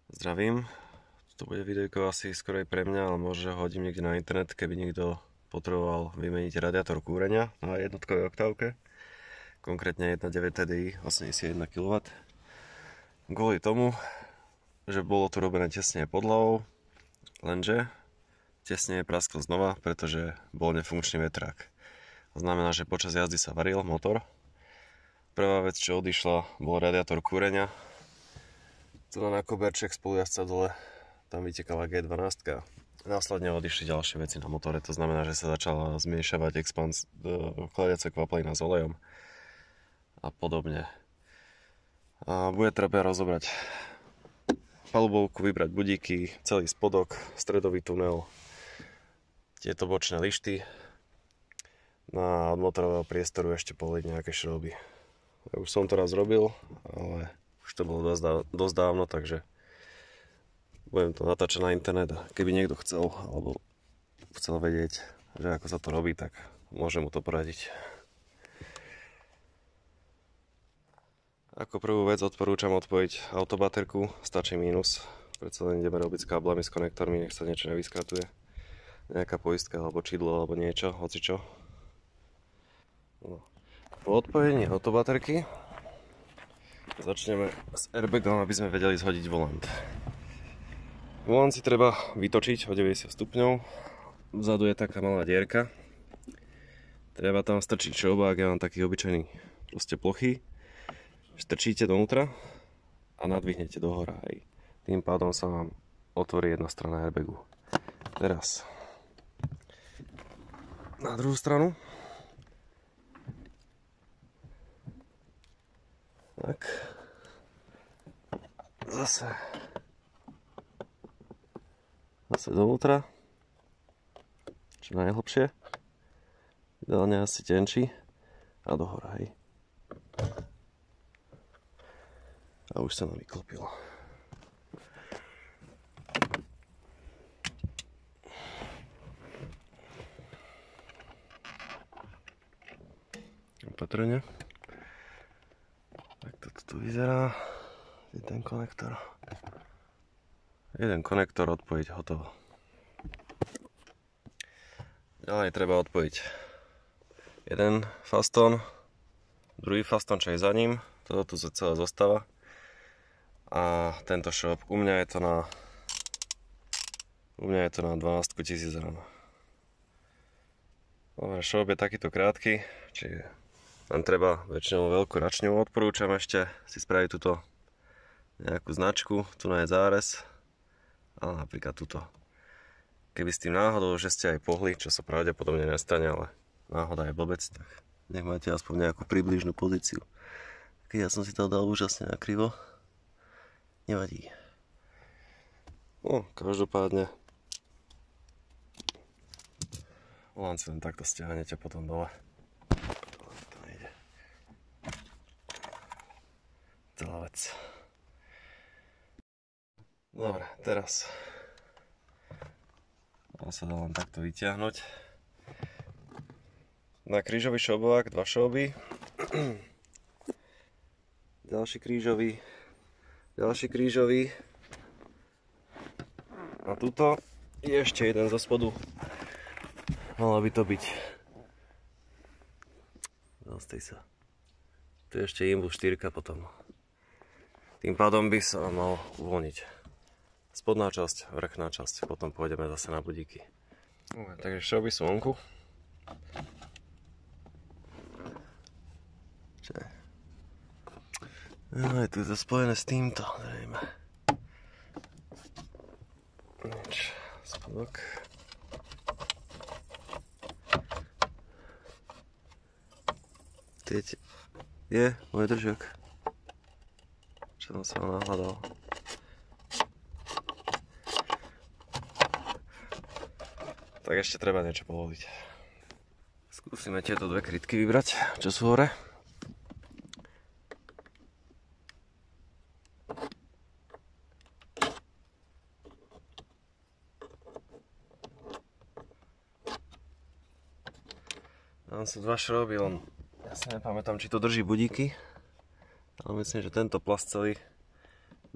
Zdravím, to bude videjko asi skorej pre mňa, ale možno ho hodím niekde na internet, keby niekto potreboval vymeniť radiátor kúrenia na jednotkovej oktávke, konkrétne 1.9 TDI 81 kW. Kvôli tomu, že bolo tu robené tesne pod hlavou, lenže tesne praskol znova, pretože bol nefunkčný vetrák. To znamená, že počas jazdy sa varil motor. Prvá vec, čo odišla, bol radiátor kúrenia. Tu na koberček spolujazca dole, tam vytekala G12. Následne odišli ďalšie veci na motore, to znamená, že sa začala zmiešavať chladiace kvaplina s olejom a podobne. A bude treba rozobrať palubovku, vybrať budíky, celý spodok, stredový tunel, tieto bočné lišty. Na od motorového priestoru ešte poliť nejaké šrouby. Ja už som to raz robil, ale už to bolo dosť dávno, takže budem to natáčať na internet a keby niekto chcel alebo chcel vedieť, že ako sa to robí, tak môžem mu to poradiť. Ako prvú vec odporúčam odpojiť autobaterku, stačí mínus, predsa len ideme robiť s káblami, s konektormi, nech sa niečo nevyskratuje. Nejaká poistka alebo čidlo alebo niečo, hocičo. No. Po odpojení autobaterky začneme s airbagom, aby sme vedeli zhodiť volant. Volant si treba vytočiť o 90 stupňov. Vzadu je taká malá dierka. Treba tam strčiť šroubák, ja mám taký obyčajný, proste plochý. Strčíte donútra a nadvihnete dohora. Tým pádom sa vám otvorí jedna strana airbagu. Teraz na druhú stranu. Tak. Zase dovnútra. Čo najhlbšie. Ideálne asi tenčí. A dohora, hej. A už sa nám vyklopilo. Opatrne. Tak toto tu vyzerá. Je ten konektor. Jeden konektor odpojiť, hotovo. Ďalej treba odpojiť jeden faston, druhý faston, čo je za ním. Toto tu celé zostáva. A tento šroub, u mňa je to na 12 000 rán. Dobre, šroub je takýto krátky, čiže len treba väčšinou veľkú račňu. Odporúčam ešte si spraviť túto nejakú značku, tu je zárez, ale napríklad túto. Keby s tým náhodou, že ste aj pohli, čo sa pravdepodobne nestane, ale náhoda je blbec, tak nech máte aspoň nejakú približnú pozíciu. Keď ja som si to dal úžasne nakrivo, nevadí. No, každopádne volant si len takto stiahnete potom dole. To nejde. Celá vec. Dobre, teraz sa dá len takto vyťahnuť. Na krížový šroubovák 2 šrouby. Ďalší krížový. A tuto je ešte jeden zo spodu. Malo by to byť. Zastej sa. Tu je ešte Imbus 4 potom. Tým pádom by sa mal uvoľniť spodná časť, vrchná časť. Potom pôjdeme zase na budíky. Takže šrouby sú vonku. Je tu to spojené s týmto, zrejme. Nič, spodok. Je môj držok. Čo som sa nahľadal. Tak ešte treba niečo povoliť. Skúsime tieto dve krytky vybrať, čo sú hore. Tam sú 2 šrouby, len ja si nepamätám, či to drží budíky, ale myslím, že tento plast celý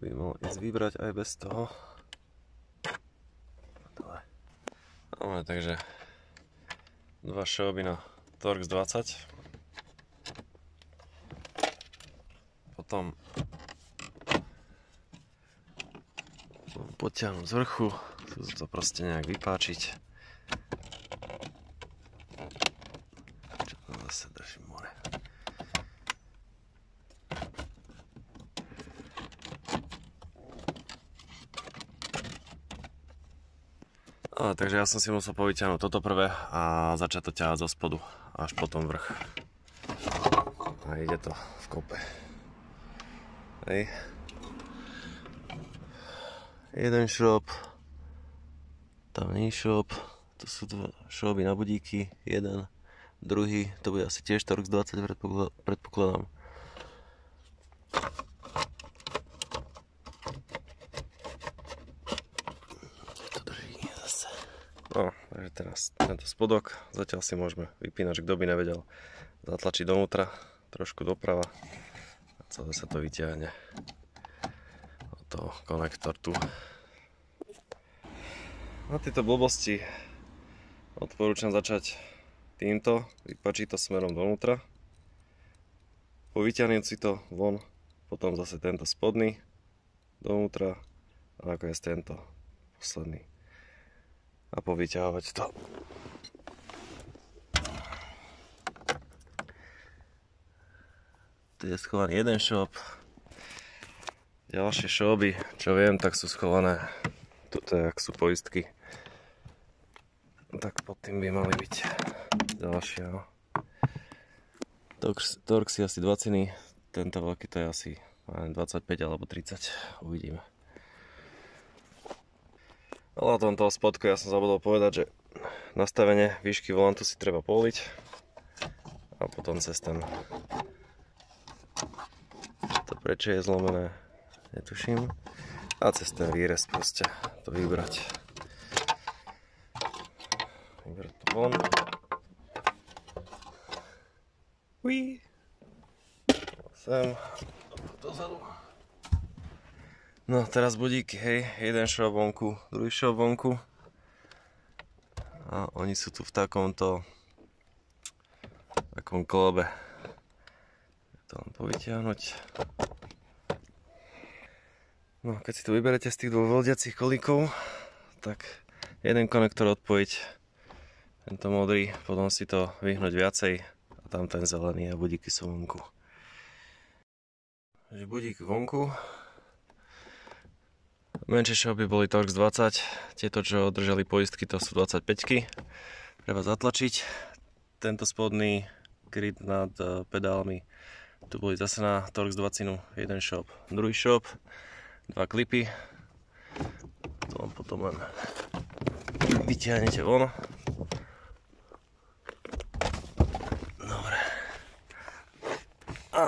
by mal ísť vybrať aj bez toho. No, takže dva šroby na Torx 20. Potom potiahnuť z vrchu, tu to proste nejak vypáčiť. Čo tam zase držím more. Takže ja som si musel povyťahnuť toto prvé a začať to ťahať zo spodu až potom vrch. A ide to v kope. Hej. Jeden šrob, tam nie je šrob, to sú dva šroby na budíky, jeden, druhý, to bude asi tiež Torx 20 predpokladám. No, takže teraz tento spodok, zatiaľ si môžeme vypínať, kto by nevedel, zatlačiť dovnútra, trošku doprava a celé sa to vyťahne. To konektor tu. Na tieto blbosti odporúčam začať týmto, vypačiť to smerom dovnútra, povyťahnuť si to von, potom zase tento spodný dovnútra a nakoniec tento posledný. A povyťahovať to. Tu je schovaný jeden šrob. Ďalšie šroby, čo viem, tak sú schované. Tuto je, ak sú poistky. Tak pod tým by mali byť ďalšie. No. Torx je asi 20, tento veľký to je asi 25 alebo 30, uvidíme. Ale na tomto spodku ja som zabudol povedať, že nastavenie výšky volantu si treba poliť a potom cez ten to prečo je zlomené, netuším, a cez ten výrez proste to vybrať to von. Uí. Sem dozadu. No teraz budíky, hej, jeden šrob vonku, druhý šrob vonku a oni sú tu v takom klobe. To len povytiahnuť. No keď si tu vyberete z tých dvoch veľdiacich kolíkov, tak jeden konektor odpojiť, tento modrý, potom si to vyhnúť viacej a tam ten zelený a budíky sú vonku. Takže budík vonku. Menšie šroby boli Torx 20, tieto čo držali poistky to sú 25-ky. Treba zatlačiť. Tento spodný kryt nad pedálmi, tu boli zase na Torx 20, jeden šrob, druhý šrob, dva klipy. To potom len vytiahnete von. Dobre. A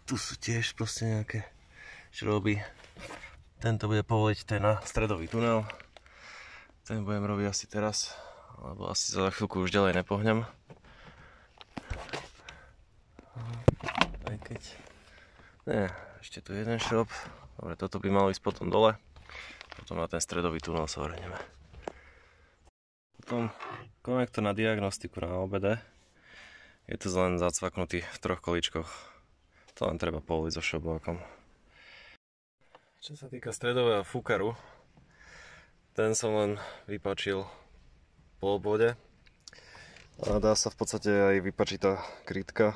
tu sú tiež proste nejaké šroby. Tento bude povoliť ten na stredový tunel. Ten budem robiť asi teraz, lebo asi za chvíľku už ďalej nepohnem. Aj keď... Nie, ešte tu jeden šrob. Dobre, toto by malo ísť potom dole. Potom na ten stredový tunel sa vrhneme. Potom konektor na diagnostiku na OBD. Je tu len zacvaknutý v troch kolíčkoch. To len treba povoliť so šrobovakom. Čo sa týka stredového fúkaru, ten som len vypačil po obvode. A dá sa v podstate aj vypačiť tá krytka.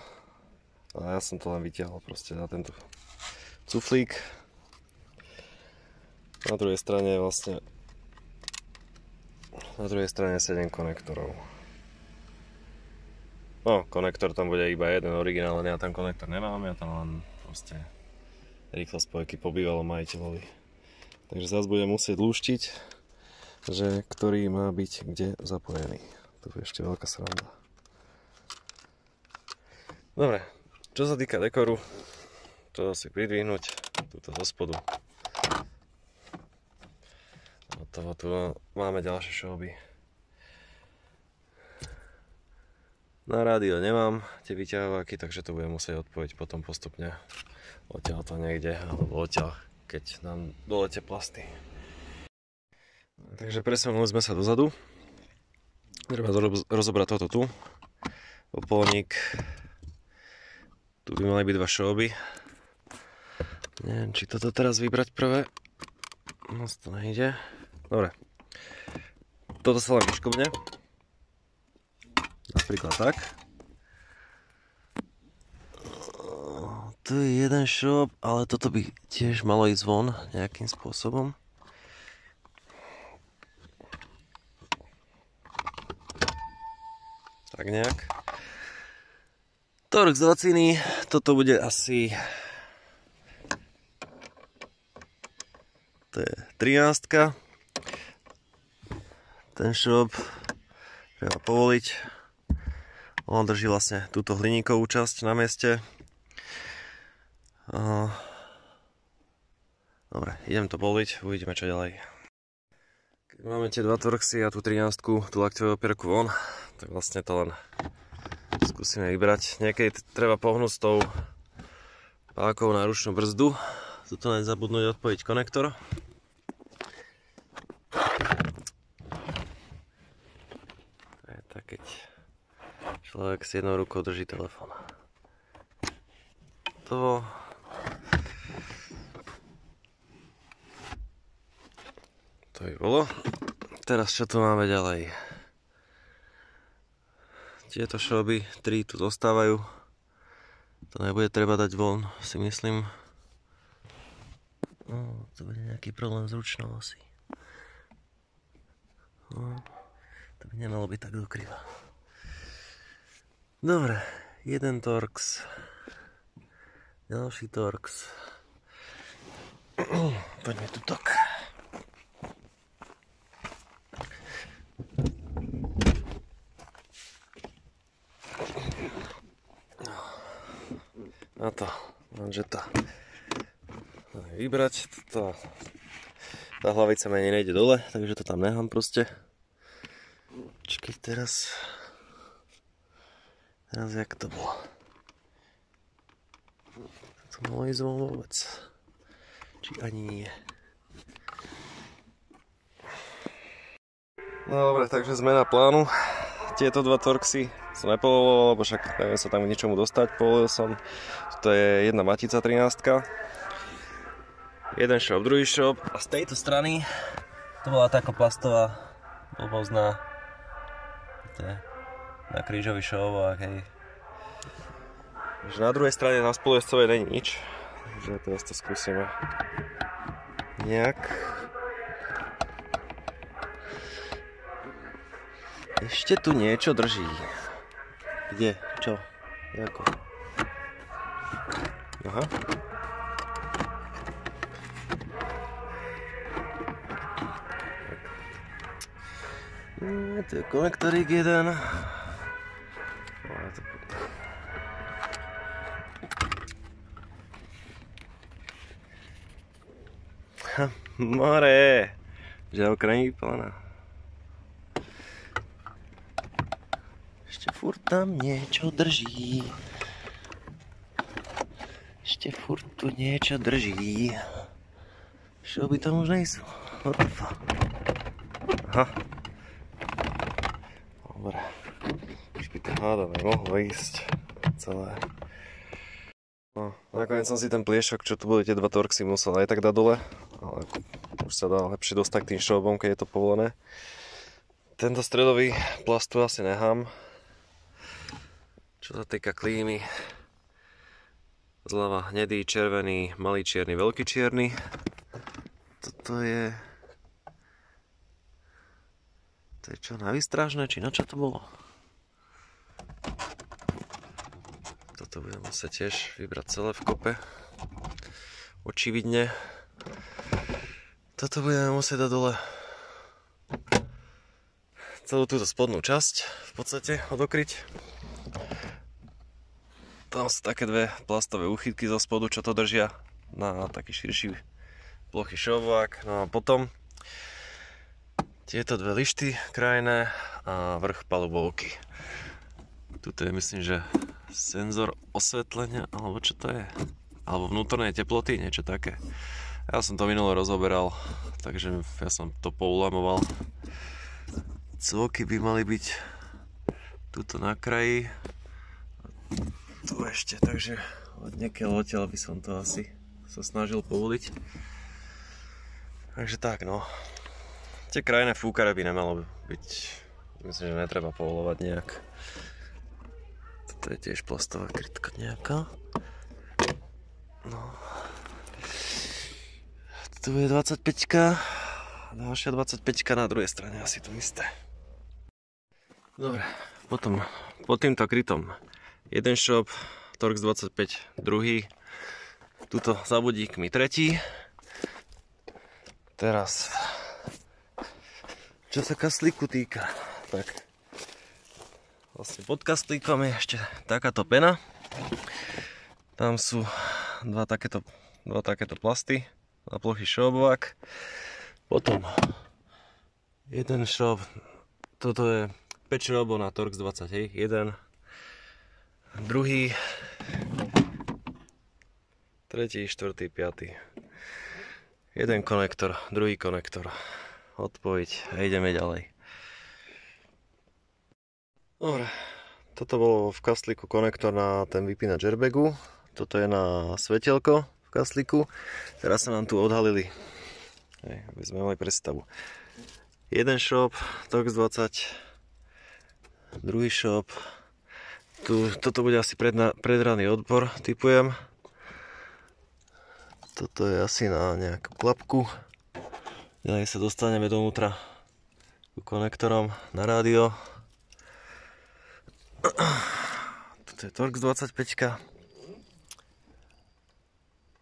A ja som to len vytiahol proste na tento cuflík. Na druhej strane je vlastne 7 konektorov. No, konektor tam bude iba jeden originálny, ja tam konektor nemám, ja tam len proste rýchlo spojky po bývalom majiteľovi. Takže zase budem musieť lúštiť, že ktorý má byť kde zapojený. To je ešte veľká sranda. Dobre, čo sa týka dekoru, to si pridvihnúť túto zo spodu. Od toho tu máme ďalšie šrouby. Na rádio nemám tie vyťahováky, takže to budem musieť odpojiť potom postupne. Odtiaľ to niekde, alebo odtiaľ keď nám doletia plasty. Takže presunuli sme sa dozadu. Treba rozobrať toto tu. Opolník. Tu by mali byť 2 šrouby. Neviem, či toto teraz vybrať prvé. Moc to nejde. Dobre. Toto sa len vyškobne. Napríklad tak. Tu je jeden šroub, ale toto by tiež malo ísť von nejakým spôsobom. Tak nejak. Torx z laciny, toto bude asi... To je 13. Ten šroub treba povoliť. On drží vlastne túto hliníkovú časť na mieste. Dobre, idem to povoliť, uvidíme čo ďalej. Keď máme tie 2 Torxy a tú 13, tú lakťovú opierku von, tak vlastne to len skúsime vybrať. Niekedy treba pohnúť s tou pákou na ručnú brzdu. Tuto nezabudnúť odpojiť konektor. To je tak, keď človek s jednou rukou drží telefón. To by bolo. Teraz čo tu máme ďalej? Tieto šrouby 3 tu zostávajú. To nebude treba dať von, si myslím. To bude nejaký problém s ručnou asi. To by nemalo byť tak dokriva. Dobre, jeden Torx. Ďalší Torx. Poďme tu tok. Na to, manžeta. Vybrať. Tá hlavica menej nejde dole, takže to tam nechám proste. Čakaj teraz. Teraz jak to bolo? To malo ísť von vôbec. Či ani nie. No dobre, takže zmena plánu. Tieto 2 Torxy som nepoloval, lebo však neviem sa tam k ničomu dostať. Povolil som. To je jedna matica 13. Jeden šroub, druhý šroub. A z tejto strany to bola taká plastová blbozná. To je na krížový šroubovák, hej. Takže na druhej strane na spolujezdcovej není nič. Takže teraz to skúsime nejak. Ešte tu niečo drží. Kde? Čo? Jako? Aha. To je konektorík jeden. More! Že okraní plná. Ešte furt tam niečo drží. Ešte furt tu niečo drží. Čo by tam už nejsú? Aha. Dobre. Už by to hádam mohlo ísť celé. No, nakoniec som si ten pliešok, čo tu boli tie 2 Torxy, musel aj tak dať dole. Ale už sa dá lepšie dostať k tým šroubom, keď je to povolené. Tento stredový plast tu asi nechám. Čo sa týka klímy, zľava hnedý, červený, malý čierny, veľký čierny. Toto je... To je čo, na výstražné, či na čo to bolo? Toto budem musieť tiež vybrať celé v kope. Očividne. Toto budeme musieť dať dole. Celú túto spodnú časť v podstate odokryť. Tam sú také 2 plastové úchytky zo spodu, čo to držia na taký širší plochý šroubovák. No a potom tieto 2 lišty krajné a vrch palubovky. Tuto je myslím, že senzor osvetlenia, alebo čo to je? Alebo vnútornej teploty, niečo také. Ja som to minule rozoberal, takže ja som to poulamoval. Cvoky by mali byť tuto na kraji. Tu ešte, takže od niekiaľ odtiaľ by som to asi sa snažil povoliť. Takže tak, no. Tie krajné fúkare by nemalo byť, myslím, že netreba povolovať nejak. Toto je tiež plastová krytka nejaká. No. Tu je 25-ka, ďalšia 25-ka na druhej strane, asi to isté. Dobre, potom pod týmto krytom jeden shop, Torx 25 druhý, tuto za budíkmi tretí. Teraz, čo sa kastlíku týka, tak vlastne pod kastlíkom je ešte takáto pena. Tam sú dva takéto plasty na plochý šroubovák. Potom jeden šroub, toto je 5 šroubov na Torx 20, hej, jeden, druhý, tretí, štvrtý, piatý. Jeden konektor, druhý konektor. Odpojiť a ideme ďalej. Dobre, toto bolo v kastlíku konektor na ten vypínač airbagu. Toto je na svetielko v kastlíku. Teraz sa nám tu odhalili, aby sme mali predstavu. Jeden šroub, Torx 20. Druhý shop, toto bude asi predranný odpor, typujem. Toto je asi na nejakú klapku. Ďalej sa dostaneme dovnútra ku konektorom na rádio. Toto je Torx 25.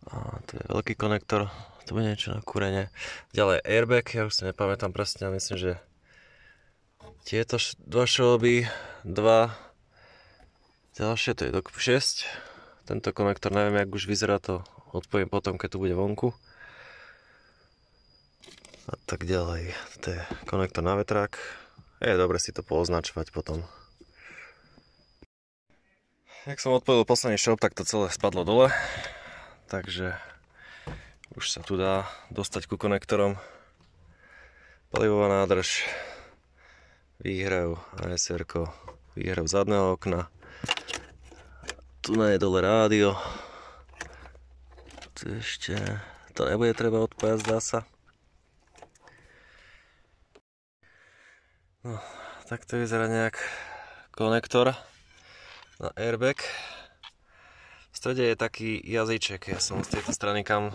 A to je veľký konektor, to bude niečo na kúrenie. Ďalej airbag, ja už si nepamätám presne, myslím, že tieto dva šrouby, ďalšie, to je dokopy 6. Tento konektor, neviem, jak už vyzerá, to odpojím potom, keď tu bude vonku. A tak ďalej. To je konektor na vetrák. Je dobre si to pooznačovať potom. Jak som odpojil posledný šroub, tak to celé spadlo dole. Takže už sa tu dá dostať ku konektorom. Palivová nádrž, výhrev, ASR-ko, výhrev zadného okna. Tu je dole rádio. Tu ešte, to nebude treba odpájať, zdá sa. No, tak to vyzerá nejak konektor na airbag. V strede je taký jazyček, ja som z tejto strany, kam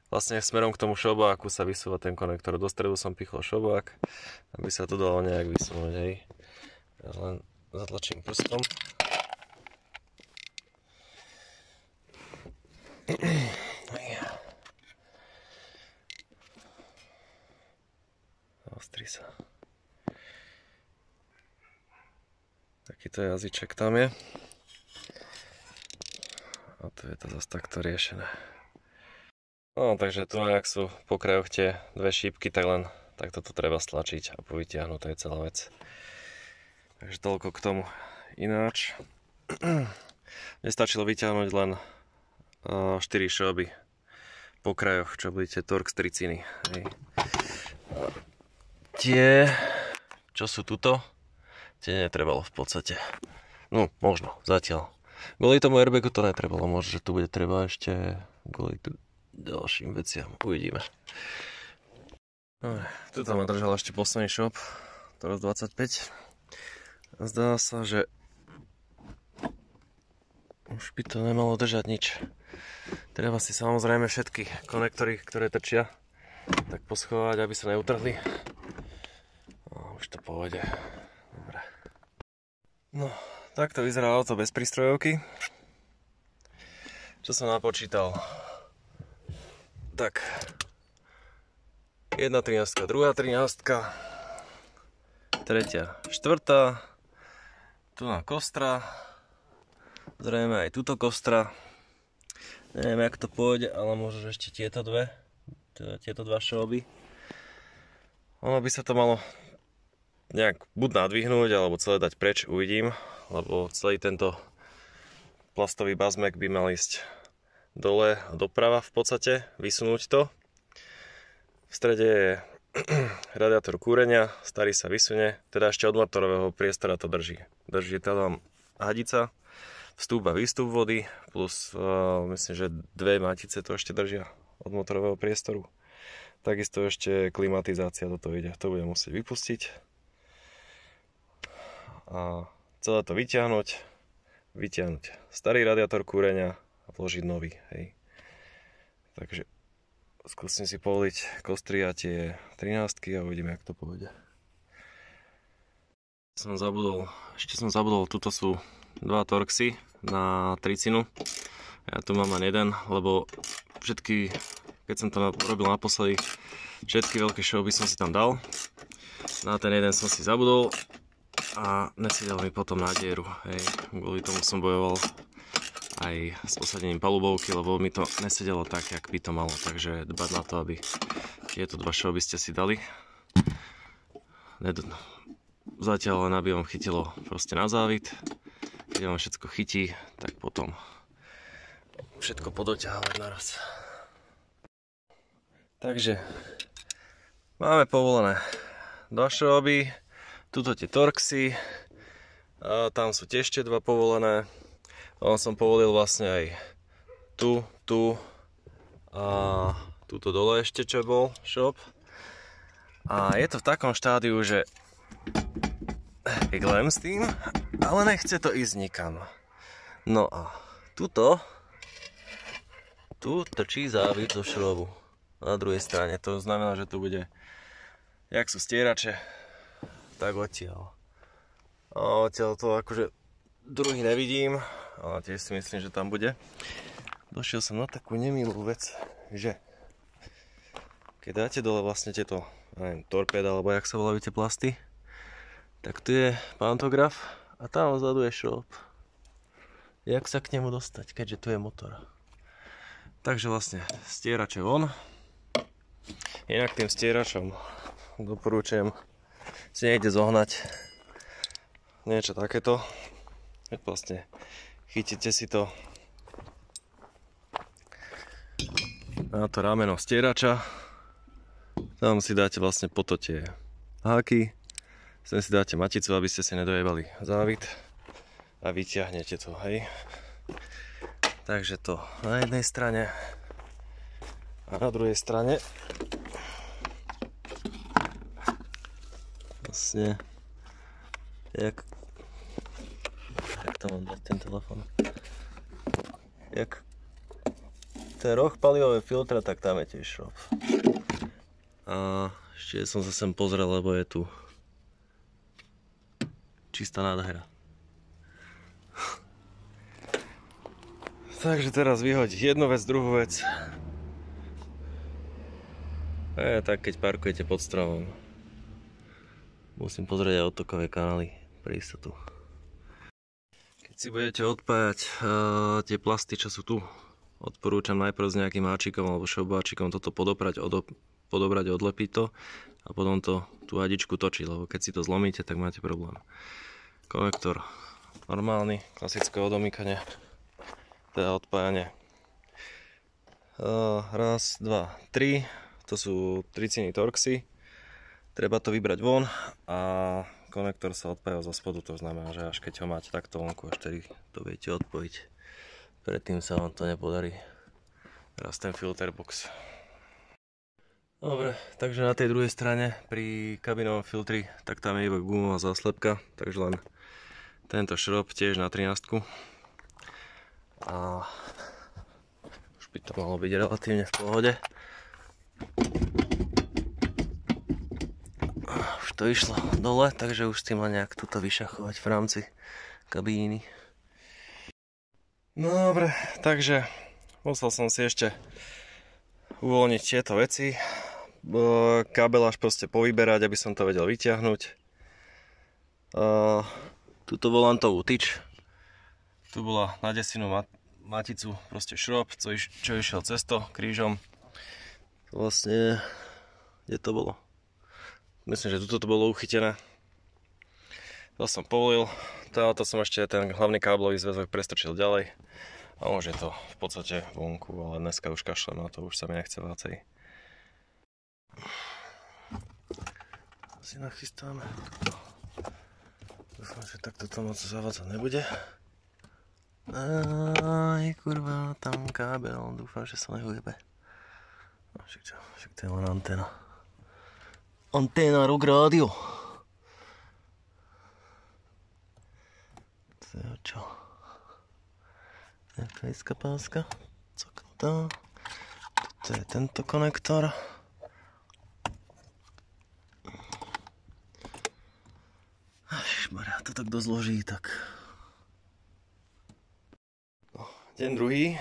vlastne smerom k tomu šroubáku sa vysúva ten konektor. Do stredu som pichol šroubák, aby sa to dalo nejak vysunúť, hej. Ja len zatlačím prstom. Ostri sa. Takýto jazyček tam je. A tu je to zase takto riešené. No, takže tu, ak sú po krajoch tie dve šípky, tak len takto to treba stlačiť a povytiahnuť, to je celá vec. Takže toľko k tomu. Ináč, nestačilo vyťahnuť len 4 šrouby po krajoch, čo budete Torx triciny. Tie, čo sú tuto, tie netrebalo v podstate. No, možno, zatiaľ. Kvôli tomu airbagu to netrebalo, možno, že tu bude treba ešte kvôli ďalším veciam. Uvidíme. Tu tam ma držal ešte posledný shop, Torx 25. Zdá sa, že už by to nemalo držať nič. Treba si samozrejme všetky konektory, ktoré trčia, tak poschovať, aby sa neutrhli. Už to pôjde. Dobre. No, takto vyzerá auto bez prístrojovky. Čo som napočítal? Tak, jedna 13, druhá 13, tretia, štvrtá, tu na kostra, zrejme aj túto kostra. Neviem, jak to pôjde, ale možno ešte tieto dva šrouby. Ono by sa to malo nejak buď nadvihnúť, alebo celé dať preč, uvidím, lebo celý tento plastový bazmek by mal ísť dole a doprava v podstate, vysunúť to. V strede je radiátor kúrenia, starý sa vysunie, teda ešte od motorového priestora to drží. Drží tam hadica, vstup a výstup vody, plus myslím, že dve matice to ešte držia od motorového priestoru. Takisto ešte klimatizácia do toho ide, to budem musieť vypustiť. A celé to vyťahnuť starý radiátor kúrenia a vložiť nový, hej. Takže skúsim si povoliť kostry a tie 13-ky a uvidíme, jak to pôjde. Ešte som zabudol, tuto sú dva Torxy na tricinu. Ja tu mám len jeden, lebo všetky, keď som to robil naposledy, všetky veľké šrouby som si tam dal. Na ten jeden som si zabudol a nesedel mi potom na dieru. Hej. Kvôli tomu som bojoval aj s posadením palubovky, lebo mi to nesedelo tak, jak by to malo. Takže dbať na to, aby tieto dva šrouby ste si dali. Zatiaľ len aby vám chytilo proste na závit. Keď vám všetko chytí, tak potom všetko podoťahovať naraz. Takže máme povolené dva šrouby, tuto tie Torxy, a tam sú tiež ešte dva povolené. On som povolil vlastne aj tu a tuto dole ešte čo bol shop. A je to v takom štádiu, že glem s tým, ale nechce to ísť nikam. No a tu trčí závit zo šrobu na druhej strane. To znamená, že to bude, jak sú stierače, tak odtiaľ. A odtiaľ to akože druhý nevidím, ale tiež si myslím, že tam bude. Došiel som na takú nemilú vec, že keď dáte dole vlastne tieto, neviem, torpéda, alebo jak sa volajú tie plasty, tak tu je pantograf a tam vzadu je šroub. Jak sa k nemu dostať, keďže tu je motor? Takže vlastne stierače von. Inak tým stieračom doporučujem si niekde zohnať niečo takéto. Vlastne chytíte si to na to rameno stierača. Tam si dáte vlastne po to tie háky. Sem si dáte maticu, aby ste si nedojebali závit a vyťahnete to, hej. Takže to na jednej strane a na druhej strane vlastne jak to mám dať ten telefon, jak ten roh palivové filtra, tak tam je tiež šroub. A ešte som sa sem pozrel, lebo je tu čistá nádhera. Takže teraz vyhodiť jednu vec, druhú vec. Tak keď parkujete pod stromom. Musím pozrieť aj odtokové kanály pre istotu. Keď si budete odpájať tie plasty, čo sú tu, odporúčam najprv s nejakým háčikom alebo šroubáčikom toto podobrať, odlepiť to a potom to tú hadičku točiť, lebo keď si to zlomíte, tak máte problém. Konektor normálny, klasické odomýkanie, teda odpájanie. Raz, dva, tri, to sú triciny Torxy. Treba to vybrať von a konektor sa odpája zo spodu, to znamená, že až keď ho máte takto vonku, až tedy to viete odpojiť. Predtým sa vám to nepodarí. Teraz ten filterbox. Dobre, takže na tej druhej strane pri kabinovom filtri, tak tam je iba gumová záslepka, takže len tento šrob tiež na 13. A už by to malo byť relatívne v pohode. Už to išlo dole, takže už s tým len nejak tuto vyšachovať v rámci kabíny. No dobre, takže musel som si ešte uvoľniť tieto veci. Kábel až proste povyberať, aby som to vedel vyťahnuť. Tuto volantovú tyč. Tu bola na desinu maticu, proste šrob, čo išiel cez to krížom. Vlastne, kde to bolo? Myslím, že tuto to bolo uchytené. To som povolil. To som ešte ten hlavný káblový zväzok prestrčil ďalej. A už je to v podstate vonku, ale dneska už kašlem na to, už sa mi nechce vácej. Si nachystáme toto. Dúfam, že takto to moc zavádzať nebude. Aj kurva, tam kábel, dúfam, že sa nehujebe. No, však to je len anténa. Anténa Rock Radio. To je čo? Nejaká páska. Coknutá. Toto je tento konektor. Ježišmarja, to tak dozloží, tak. No, deň druhý.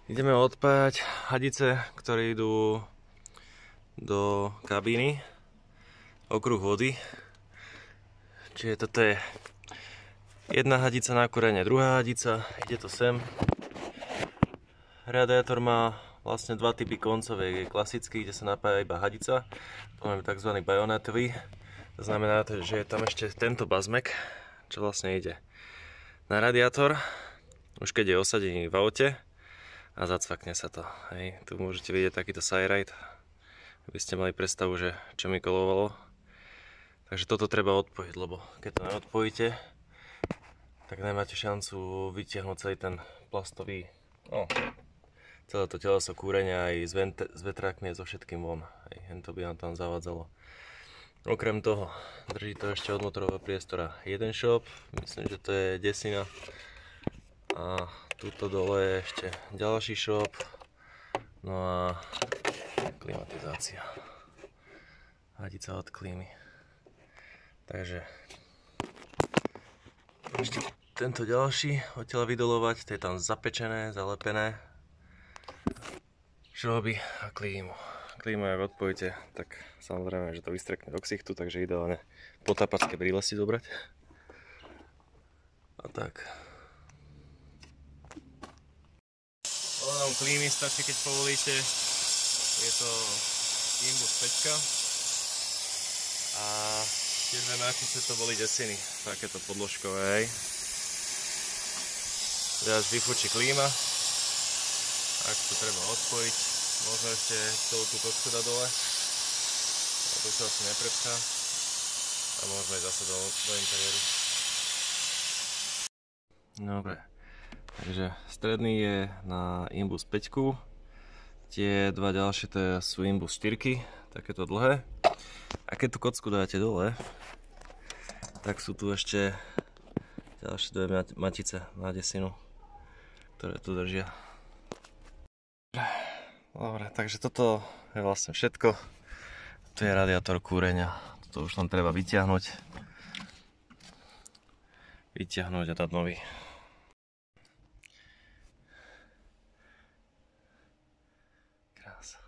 Ideme odpájať hadice, ktoré idú do kabíny, okruh vody. Čiže toto je jedna hadica na kúrenie, druhá hadica, ide to sem. Radiátor má vlastne dva typy koncovek, je klasický, kde sa napája iba hadica, to máme tzv. Bajonetový. To znamená, že je tam ešte tento bazmek, čo vlastne ide na radiátor, už keď je osadený v aute a zacvakne sa to. Hej. Tu môžete vidieť takýto side-ride, aby ste mali predstavu, že čo mi kolovalo. Takže toto treba odpojiť, lebo keď to neodpojíte, tak nemáte šancu vytiahnuť celý ten plastový, celé to teleso kúrenia aj s vetrákmi so všetkým von. Hej, to by nám tam zavádzalo. Okrem toho, drží to ešte od motorového priestora jeden šop, myslím, že to je desina. A tuto dole je ešte ďalší šop. No a klimatizácia. Hadica od klímy. Takže ešte tento ďalší odtiaľ vydolovať, to je tam zapečené, zalepené. Šroby a klímu. Klímu, ak odpojíte, tak samozrejme, že to vystrekne do ksichtu, takže ideálne potápacké brýle si zobrať. A tak. Ohľadom klímy stačí, keď povolíte. Je to Imbus 5 a tie dve mačice to boli desiny, takéto podložkové, hej. Teraz vyfučí klíma, ak to treba odpojiť, možno ešte celú tú kocku dať dole, a to sa asi neprepchá a môžeme ísť zase do interiéru. Dobre, takže stredný je na Imbus 5, tie dva ďalšie to sú Imbus 4, takéto dlhé. A keď tú kocku dáte dole, tak sú tu ešte ďalšie dve matice na desinu, ktoré tu držia. Dobre, takže toto je vlastne všetko. Tu je radiátor kúrenia, toto už len treba vyťahnuť a dať nový. Krása.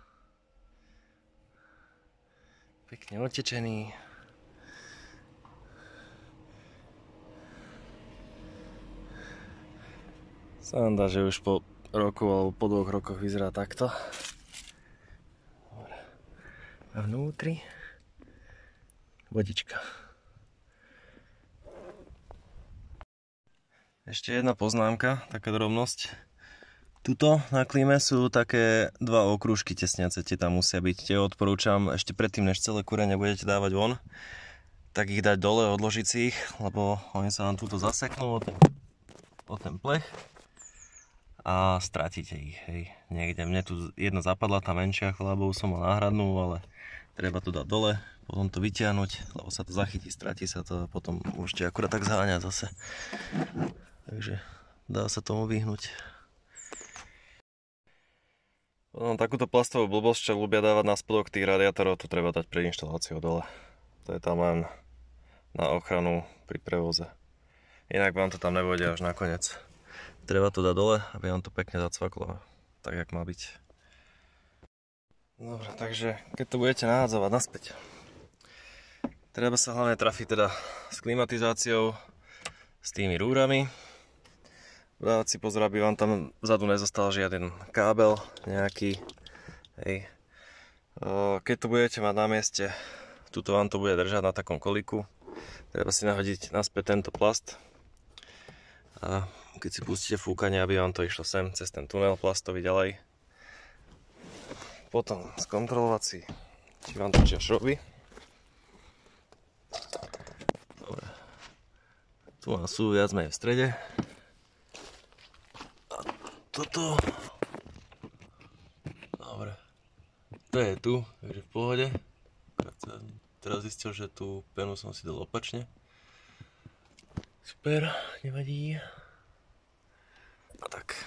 Pekne otečený. Sa nám dá, že už po roku alebo po 2 rokoch vyzerá takto. A vnútri vodička. Ešte jedna poznámka, taká drobnosť. Tuto na klíme sú také dva okružky tesniace, tie tam musia byť. Tie odporúčam ešte predtým, než celé kúrenie budete dávať von, tak ich dať dole, odložiť si ich, lebo oni sa vám tuto zaseknú o ten plech a stratíte ich, hej, niekde. Mne tu jedna zapadla, tá menšia, chlebov som mal náhradnú, ale treba to dať dole, potom to vytiahnuť, lebo sa to zachytí, stratí sa to a potom môžete akurát tak zháňať zase. Takže dá sa tomu vyhnúť. Potom takúto plastovú blbosť, čo ľubia dávať na spodok tých radiátorov, to treba dať pred inštaláciou dole. To je tam len na ochranu pri prevoze. Inak vám to tam nevojde až nakoniec. Treba to dať dole, aby vám to pekne zacvaklo, tak jak má byť. Dobre, takže keď to budete nahádzovať naspäť, treba sa hlavne trafiť teda s klimatizáciou, s tými rúrami. Dávať si pozor, aby vám tam vzadu nezostal žiaden kábel nejaký. Hej. Keď to budete mať na mieste, tuto vám to bude držať na takom kolíku. Treba si nahodiť naspäť tento plast a keď si pustíte fúkanie, aby vám to išlo sem cez ten tunel plastový ďalej. Potom skontrolovať si, či vám točia šroby. Dobre. Tu vám sú viac menej v strede. A toto. Dobre. To je tu, takže v pohode. Teraz zistil, že tú penu som si dal opačne. Super, nevadí. A tak.